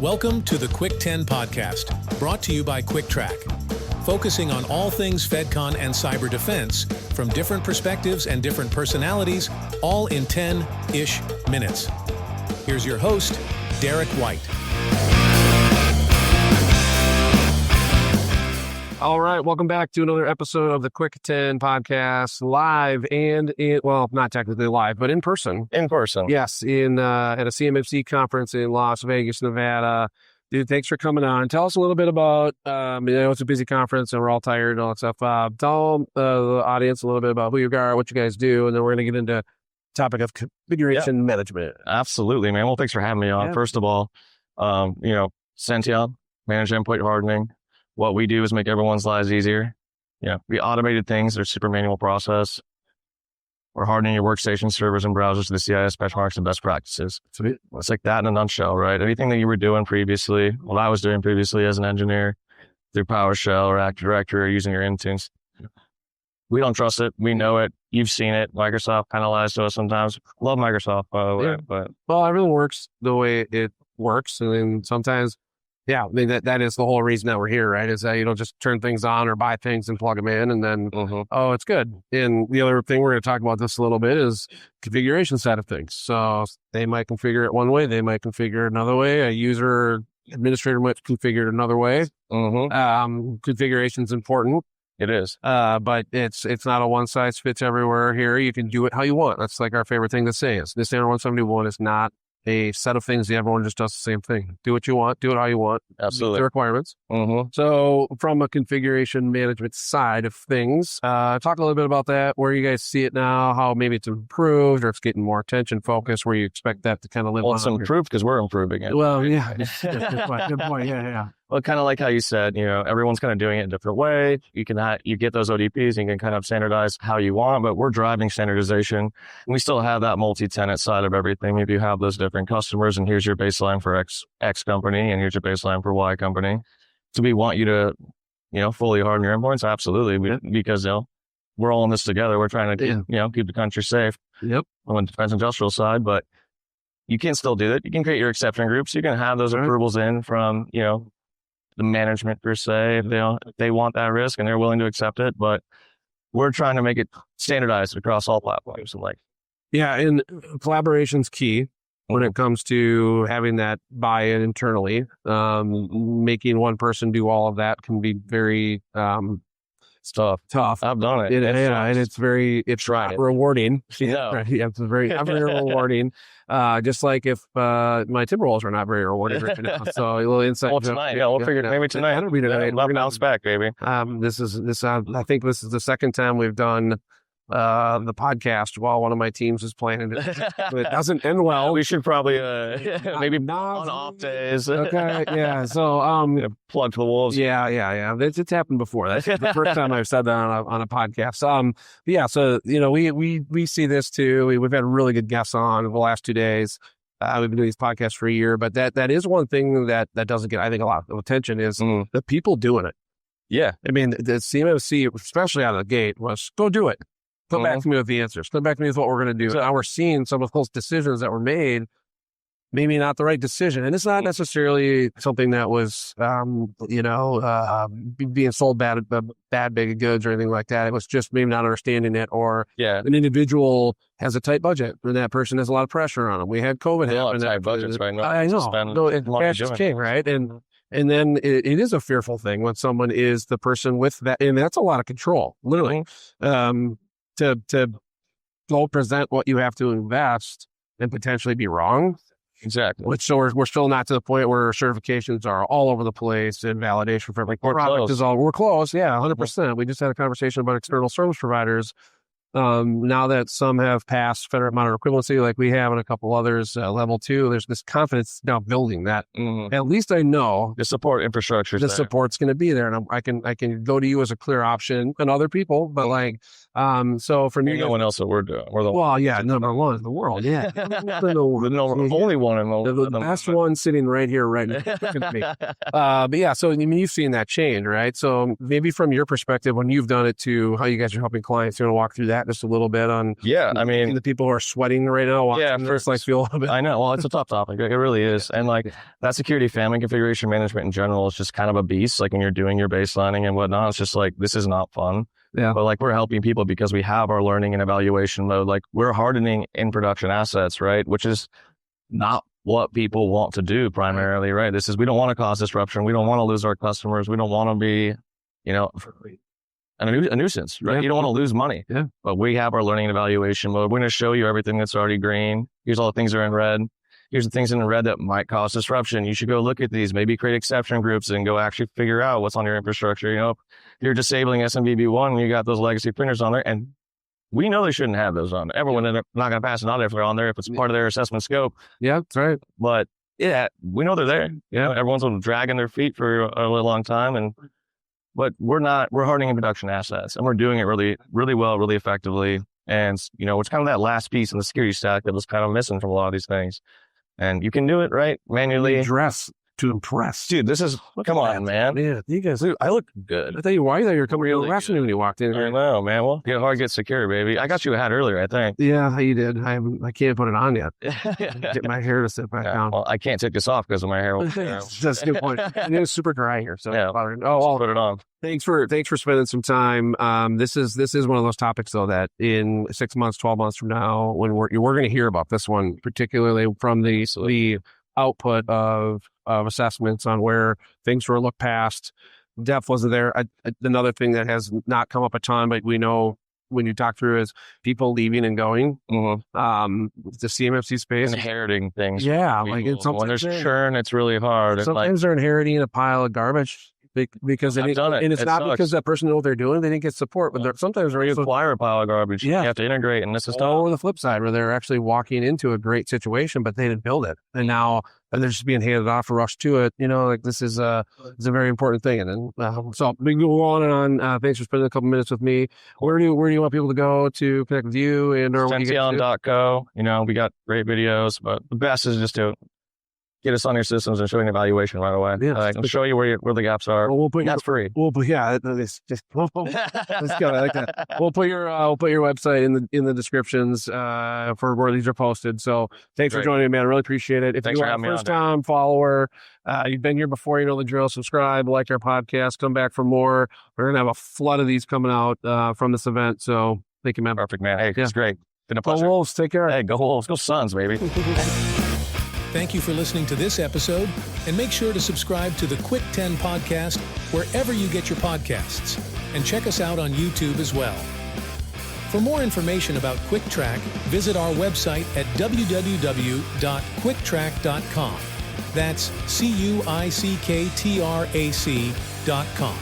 Welcome to the Cuick 10 podcast, brought to you by Cuick Trac, focusing on all things FedCon and cyber defense from different perspectives and different personalities, all in 10-ish minutes. Here's your host, Derek White. All right, welcome back to another episode of the Cuick 10 podcast, live and not technically live, but in person. In person. Yes, at a CMMC conference in Las Vegas, Nevada. Dude, thanks for coming on. Tell us a little bit about, I know it's a busy conference and we're all tired and all that stuff. Tell the audience a little bit about who you are, what you guys do, and then we're going to get into the topic of configuration management. Absolutely, man. Well, thanks for having me on. First of all, Senteon, manage endpoint hardening. What we do is make everyone's lives easier. We automated things. They're super manual process. We're hardening your workstation servers and browsers to the CIS benchmarks and best practices. Sweet. It's like that in a nutshell, right? Anything that you were doing previously, what I was doing previously as an engineer through PowerShell or Active Directory or using your Intune, we don't trust it. We know it. You've seen it. Microsoft kind of lies to us sometimes. Love Microsoft, by the way. But everything works the way it works. I mean, sometimes, that is the whole reason that we're here, right? Is that you don't just turn things on or buy things and plug them in and then, it's good. And the other thing we're going to talk about this a little bit is configuration side of things. So they might configure it one way. They might configure it another way. A user administrator might configure it another way. Configuration is important. It is. But it's not a one size fits everywhere here. You can do it how you want. That's like our favorite thing to say is this standard 171 is not a set of things that everyone just does the same thing. Do what you want, do it how you want. Absolutely. The requirements. So from a configuration management side of things, talk a little bit about that, where you guys see it now, how maybe it's improved or it's getting more attention focused, where you expect that to kind of live on. Well, it's improved because we're improving it. Well, yeah. Good point. Yeah. Well, kind of like how you said, everyone's kind of doing it in a different way. You get those ODPs and you can kind of standardize how you want, but we're driving standardization. We still have that multi-tenant side of everything. Maybe you have those different customers and here's your baseline for X company and here's your baseline for Y company. Do we want you to, fully harden your endpoints? Absolutely. Because, we're all in this together. We're trying to, keep the country safe. Yep. On the defense industrial side, but you can still do it. You can create your exception groups. You can have those approvals in from, the management per se, if they want that risk and they're willing to accept it, but we're trying to make it standardized across all platforms. And collaboration's key when it comes to having that buy-in internally. Making one person do all of that can be very it's tough. I've done it. It's rewarding. It's very rewarding. Just like if my Timber rolls are not very rewarding right now. So a little insight. Well, tonight, we'll figure it maybe tonight. That'll be tonight. We're gonna bounce back, baby. I think this is the second time we've done the podcast while one of my teams is playing it. It doesn't end well. We should probably maybe on off days. Okay, yeah. So plug for the wolves. Yeah. It's happened before. That's the first time I've said that on a podcast. So we see this too. We've had really good guests on the last 2 days. We've been doing these podcasts for a year, but that is one thing that doesn't get, I think, a lot of attention is the people doing it. Yeah. I mean, the CMMC, especially out of the gate, was go do it. Come back to me with the answers. Come back to me with what we're going to do. So now we're seeing some of those decisions that were made, maybe not the right decision. And it's not necessarily something that was, being sold bad bag of goods or anything like that. It was just maybe not understanding it, or an individual has a tight budget and that person has a lot of pressure on them. We had COVID happen. Tight budgets right now. I know. Cash is king, right? And then it is a fearful thing when someone is the person with that, and that's a lot of control, literally. To go present what you have to invest and potentially be wrong. Exactly. So we're still not to the point where certifications are all over the place and validation for every product is all. We're close. Yeah, 100%. We just had a conversation about external service providers. Now that some have passed federal monitor equivalency, like we have, and a couple others, level 2, there's this confidence now building that at least I know the support infrastructure, the support's going to be there, and I can go to you as a clear option and other people, but so for me, no one else that we're doing. We're number one in the world. Yeah, the only one in the best one sitting right here, right now. But yeah, so I mean, you've seen that change, right? So maybe from your perspective, when you've done it to how you guys are helping clients, you want to walk through that just a little bit on I mean, the people who are sweating right now? First, like feel a little bit. I know. Well, it's a tough topic. It really is. And like that security family configuration management in general is just kind of a beast. Like when you're doing your baselining and whatnot, it's just like, this is not fun. Yeah. But like we're helping people because we have our learning and evaluation mode. Like we're hardening in production assets, right? Which is not what people want to do primarily, right? We don't want to cause disruption. We don't want to lose our customers. We don't want to be, a nuisance, right? Yeah. You don't want to lose money. Yeah. But we have our learning and evaluation mode. We're going to show you everything that's already green. Here's all the things that are in red. Here's the things in red that might cause disruption. You should go look at these, maybe create exception groups and go actually figure out what's on your infrastructure. If you're disabling SMBV1 and you got those legacy printers on there, and we know they shouldn't have those on there. Everyone is not going to pass an audit if they're on there, if it's part of their assessment scope. Yeah, that's right. But yeah, we know they're there. Yeah. Everyone's been dragging their feet for a really long time. But we're hardening in production assets, and we're doing it really, really well, really effectively. And, it's kind of that last piece in the security stack that was kind of missing from a lot of these things. And you can do it, right? Manually. Dress to impress. Dude, come on, man. Yeah, you guys, I look good. I tell you why you were coming Really arresting me when you walked in I here. know, man. Well, get hard, get secure, baby. I got you a hat earlier, I think. Yeah, you did. I can't put it on yet. Get my hair to sit back down. Well, I can't take this off because of my hair. That's a good point. And it was super dry here, so Yeah. I'll put it on. Thanks for spending some time. This is one of those topics though that in 6 months, 12 months from now, when we're going to hear about this one, particularly from the output of assessments on where things were looked past. Depth wasn't there. Another thing that has not come up a ton, but we know when you talk through is people leaving and going. Mm-hmm. The CMMC space, Inheriting things. Yeah, When there's churn, it's really hard. Sometimes they're inheriting a pile of garbage. Because I've done it. And it's It not sucks. because that person knows what they're doing. They didn't get support, but sometimes they're you also, acquire a pile of garbage. Yeah. You have to integrate, and this is tough. or the flip side where they're actually walking into a great situation, but they didn't build it, and now they're just being handed off or rushed to it. This is a very important thing. And then so we can go on and on. Thanks for spending a couple minutes with me. Where do you want people to go to connect with you and or Senteon.co. We got great videos, but the best is just to get us on your systems and show you an evaluation right away. Yeah. I'll show you where the gaps are. Well, we'll put That's free. Let's go. I like that. We'll put your website in the descriptions for where these are posted. So thanks for joining me, man. I really appreciate it. If Thanks you for are a having me on, first time follower, you've been here before, you know the drill. Subscribe, like our podcast, come back for more. We're gonna have a flood of these coming out from this event. So thank you, man. Perfect, man. Hey, it's great. Been a Go pleasure. Wolves, take care. Hey, go Wolves. Go Suns, baby. Thank you for listening to this episode, and make sure to subscribe to the Cuick 10 podcast wherever you get your podcasts, and check us out on YouTube as well. For more information about Cuick Trac, visit our website at www.cuicktrac.com. That's CUICKTRAC.com.